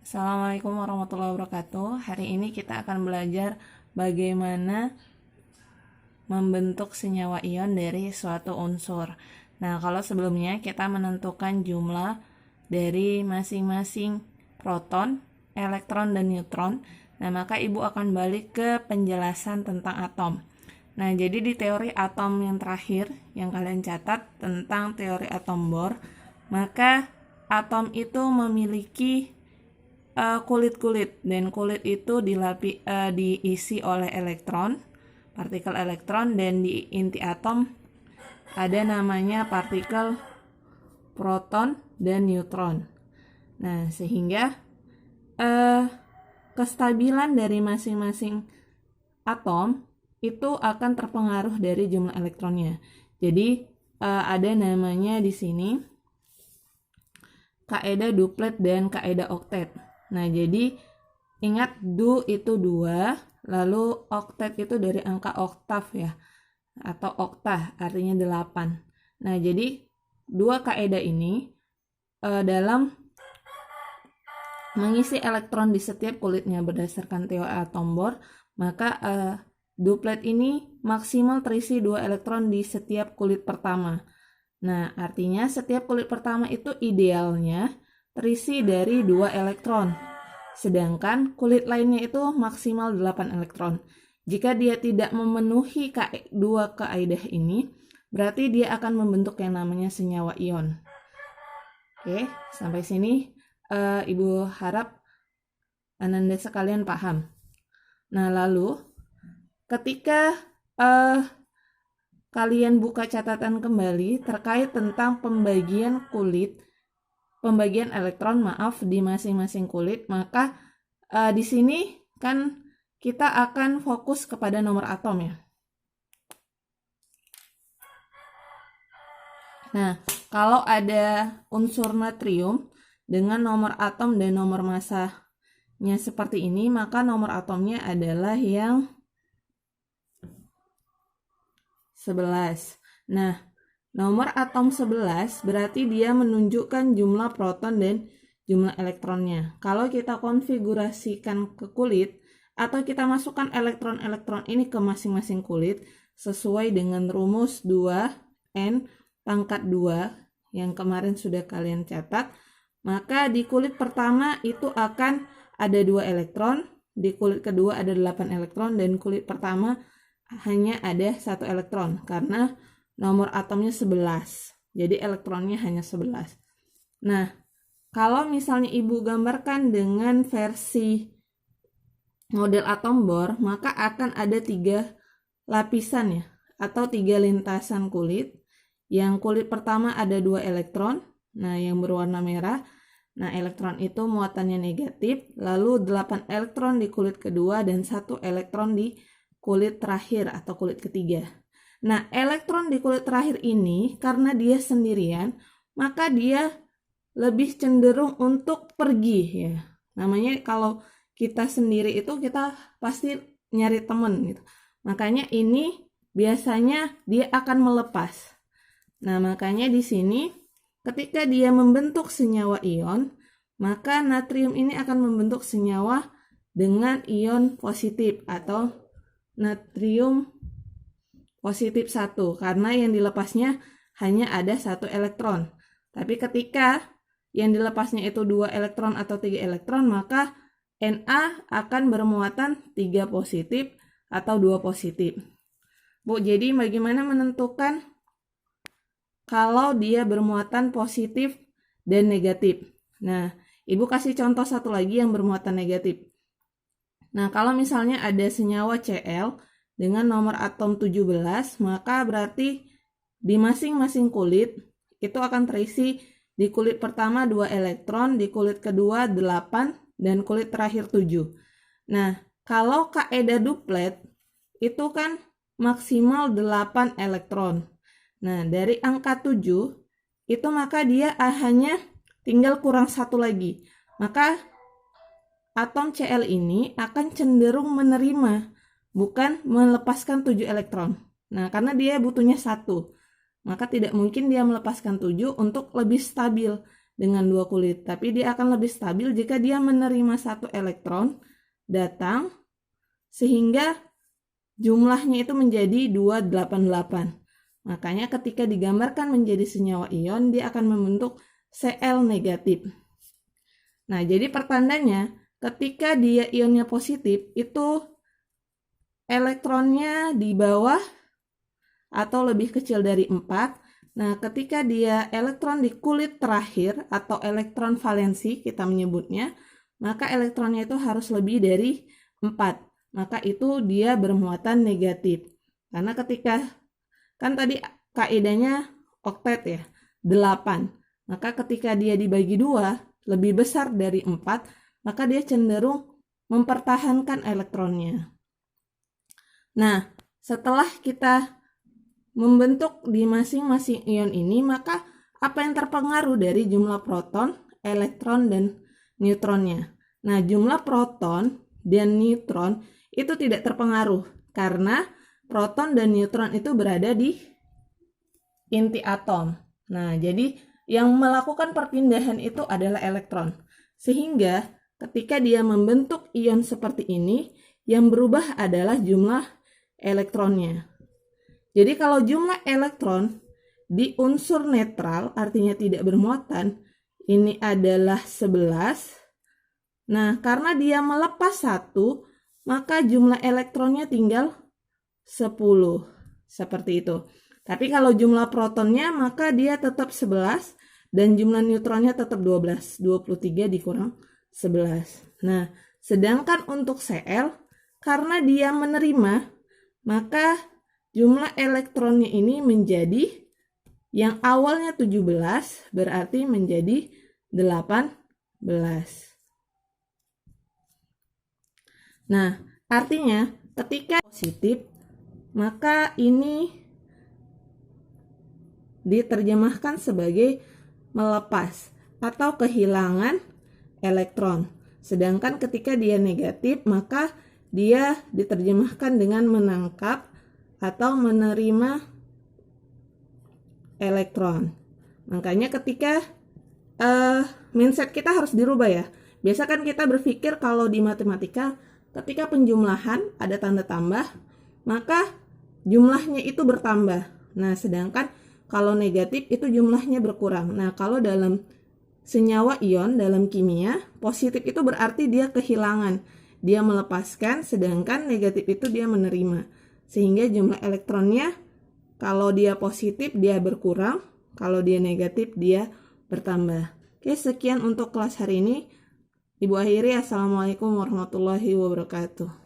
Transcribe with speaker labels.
Speaker 1: Assalamualaikum warahmatullahi wabarakatuh. Hari ini kita akan belajar bagaimana membentuk senyawa ion dari suatu unsur. Nah, kalau sebelumnya kita menentukan jumlah dari masing-masing proton, elektron, dan neutron. Nah, maka Ibu akan balik ke penjelasan tentang atom. Nah, jadi di teori atom yang terakhir yang kalian catat tentang teori atom Bohr, maka atom itu memiliki kulit-kulit, dan kulit itu diisi oleh elektron, partikel elektron, dan di inti atom ada namanya partikel proton dan neutron. Nah, sehingga kestabilan dari masing-masing atom itu akan terpengaruh dari jumlah elektronnya. Jadi ada namanya di sini kaidah duplet dan kaidah oktet. Nah, jadi ingat du itu 2, lalu oktet itu dari angka oktav ya, atau oktah artinya 8. Nah, jadi dua kaidah ini dalam mengisi elektron di setiap kulitnya berdasarkan teori atom Bohr, maka duplet ini maksimal terisi 2 elektron di setiap kulit pertama. Nah, artinya setiap kulit pertama itu idealnya terisi dari 2 elektron. Sedangkan kulit lainnya itu maksimal 8 elektron. Jika dia tidak memenuhi dua kaidah ini, berarti dia akan membentuk yang namanya senyawa ion. Oke, sampai sini Ibu harap Ananda sekalian paham. Nah, lalu ketika kalian buka catatan kembali terkait tentang pembagian elektron di masing-masing kulit, maka di sini kan kita akan fokus kepada nomor atom ya. Nah, kalau ada unsur natrium dengan nomor atom dan nomor masanya seperti ini, maka nomor atomnya adalah yang 11. Nah, nomor atom 11 berarti dia menunjukkan jumlah proton dan jumlah elektronnya. Kalau kita konfigurasikan ke kulit, atau kita masukkan elektron-elektron ini ke masing-masing kulit, sesuai dengan rumus 2N pangkat 2 yang kemarin sudah kalian catat, maka di kulit pertama itu akan ada 2 elektron, di kulit kedua ada 8 elektron, dan kulit pertama hanya ada 1 elektron karena nomor atomnya 11. Jadi elektronnya hanya 11. Nah, kalau misalnya Ibu gambarkan dengan versi model atom Bohr, maka akan ada 3 lapisan ya, atau 3 lintasan kulit. Yang kulit pertama ada 2 elektron, nah yang berwarna merah. Nah, elektron itu muatannya negatif, lalu 8 elektron di kulit kedua dan 1 elektron di kulit terakhir atau kulit ketiga. Nah, elektron di kulit terakhir ini karena dia sendirian, maka dia lebih cenderung untuk pergi ya. Namanya kalau kita sendiri itu kita pasti nyari teman gitu. Makanya ini biasanya dia akan melepas. Nah, makanya di sini ketika dia membentuk senyawa ion, maka natrium ini akan membentuk senyawa dengan ion positif atau natrium positif 1, karena yang dilepasnya hanya ada 1 elektron. Tapi ketika yang dilepasnya itu 2 elektron atau 3 elektron, maka Na akan bermuatan 3 positif atau 2 positif. Bu, jadi bagaimana menentukan kalau dia bermuatan positif dan negatif? Nah, Ibu kasih contoh satu lagi yang bermuatan negatif. Nah, kalau misalnya ada senyawa Cl dengan nomor atom 17, maka berarti di masing-masing kulit itu akan terisi di kulit pertama 2 elektron, di kulit kedua 8, dan kulit terakhir 7. Nah, kalau kaidah duplet itu kan maksimal 8 elektron. Nah, dari angka 7 itu maka dia hanya tinggal kurang 1 lagi. Maka atom Cl ini akan cenderung menerima, bukan melepaskan 7 elektron. Nah, karena dia butuhnya 1, maka tidak mungkin dia melepaskan 7 untuk lebih stabil. dengan 2 kulit, tapi dia akan lebih stabil jika dia menerima 1 elektron datang sehingga jumlahnya itu menjadi 288. Makanya ketika digambarkan menjadi senyawa ion, dia akan membentuk Cl negatif. Nah, jadi pertandanya ketika dia ionnya positif, itu elektronnya di bawah atau lebih kecil dari 4. Nah, ketika dia elektron di kulit terakhir atau elektron valensi kita menyebutnya, maka elektronnya itu harus lebih dari 4. Maka itu dia bermuatan negatif. Karena ketika, kan tadi kaidahnya oktet ya, 8. Maka ketika dia dibagi 2, lebih besar dari 4, maka dia cenderung mempertahankan elektronnya. Nah, setelah kita membentuk di masing-masing ion ini, maka apa yang terpengaruh dari jumlah proton, elektron, dan neutronnya? Nah, jumlah proton dan neutron itu tidak terpengaruh karena proton dan neutron itu berada di inti atom. Nah, jadi yang melakukan perpindahan itu adalah elektron. Sehingga ketika dia membentuk ion seperti ini, yang berubah adalah jumlah elektronnya. Jadi kalau jumlah elektron di unsur netral, artinya tidak bermuatan, ini adalah 11. Nah, karena dia melepas 1, maka jumlah elektronnya tinggal 10. Seperti itu. Tapi kalau jumlah protonnya, maka dia tetap 11, dan jumlah neutronnya tetap 12. 23 dikurang 11. Nah, sedangkan untuk Cl, karena dia menerima, maka jumlah elektronnya ini menjadi yang awalnya 17 berarti menjadi 18. Nah, artinya ketika positif, maka ini diterjemahkan sebagai melepas atau kehilangan elektron. Sedangkan ketika dia negatif, maka dia diterjemahkan dengan menangkap atau menerima elektron. Makanya ketika mindset kita harus dirubah ya. Biasa kan kita berpikir kalau di matematika ketika penjumlahan ada tanda tambah, maka jumlahnya itu bertambah. Nah, sedangkan kalau negatif itu jumlahnya berkurang. Nah, kalau dalam senyawa ion, dalam kimia, positif itu berarti dia kehilangan. Dia melepaskan, sedangkan negatif itu dia menerima. Sehingga jumlah elektronnya kalau dia positif dia berkurang, kalau dia negatif dia bertambah. Oke, sekian untuk kelas hari ini. Ibu akhiri, assalamualaikum warahmatullahi wabarakatuh.